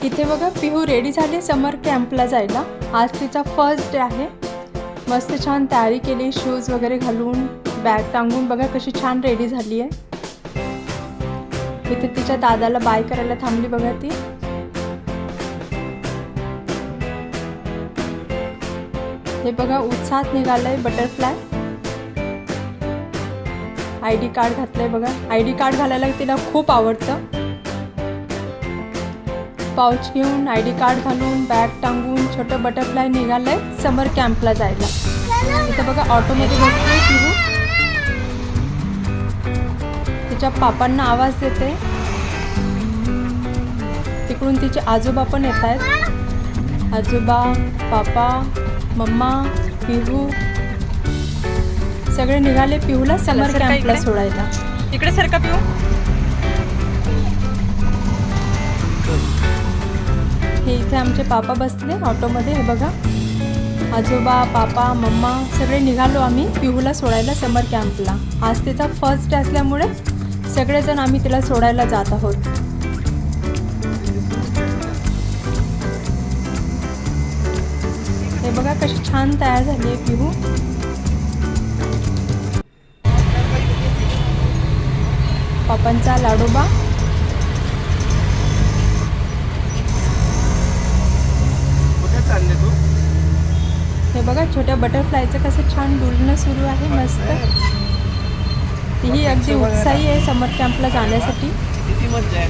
इथे बघा पिहू रेडी झाली समर कॅम्पला जायला। आज तिचा फर्स्ट डे आहे। मस्त छान तयारी केली, शूज वगैरे घालून बॅग टांगून बघा कशी छान रेडी झाली आहे। इथे तिच्या दादाला बाय करायला थांबली बघा ती। हे बघा उत्साहात निघालंय बटरफ्लाय। आयडी कार्ड घातलंय बघा। आयडी कार्ड घालायला तिला खूप आवडतं। पाउच घेऊन आयडी कार्ड घालून बॅग टांगून छोटं बटरफ्लाय निघालंय समर कॅम्पला जायला। इथे बघा ऑटोमध्ये बसली पिहू। तिच्या पापांना आवाज देते। तिकडून तिचे आजोबा पण येत आहेत। आजोबा, पापा, मम्मा, पिहू सगळे निघाले पिहूला समर कॅम्पला सोडायला। इकडे सारखा पिहू। हे इथे आमचे पापा बसले ऑटोमध्ये। हे बघा आजोबा, पापा, मम्मा सगळे निघालो आम्ही पिहूला सोडायला समर कॅम्पला। आज तिचा फर्स्ट डे असल्यामुळे सगळेजण आम्ही तिला सोडायला जात आहोत। हे बघा कशी छान तयार झाली आहे पिहू। पापांचा लाडोबा। हे बघा छोट्या बटरफ्लायचं कसं छान डुलणं सुरू आहे मस्त। तीही अगदी उत्साही आहे समर कॅम्पला जाण्यासाठी। किती मजा आहे।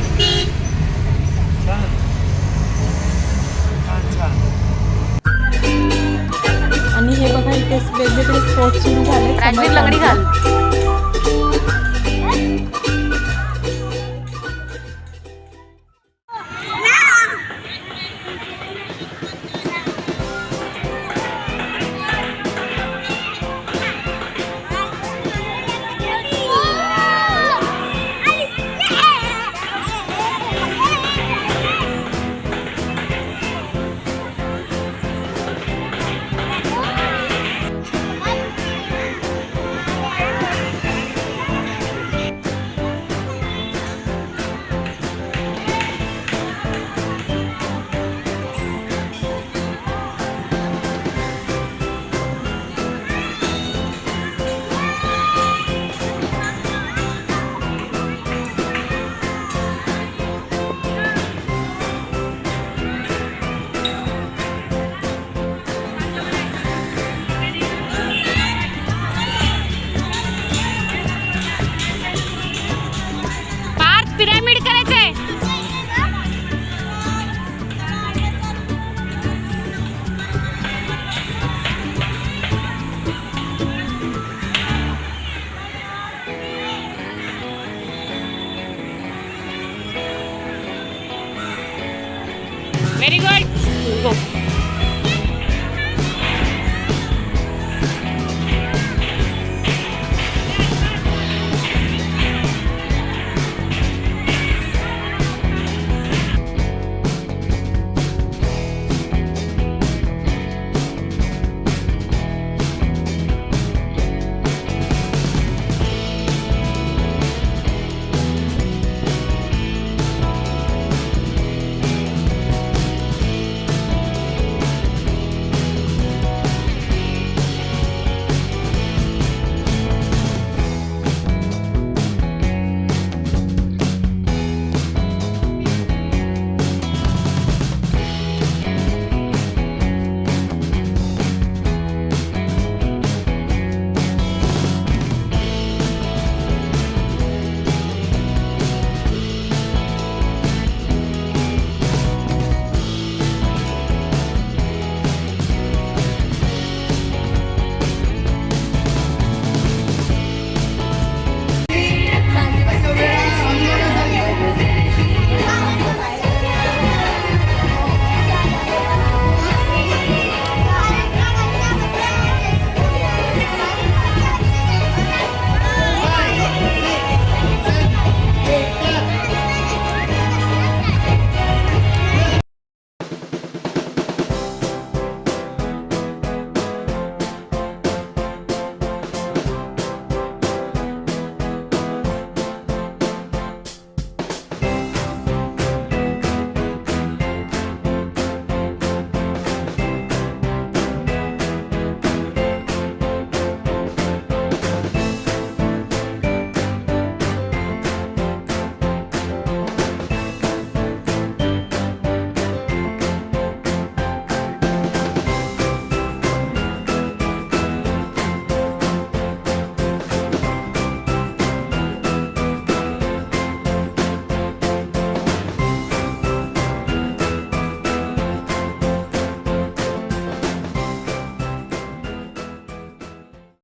आणि हे बघा इथे वेगवेगळे स्पोर्ट्स सुरू झाले समर लंगडी घाल। पिरामिड करायचंय। Very good.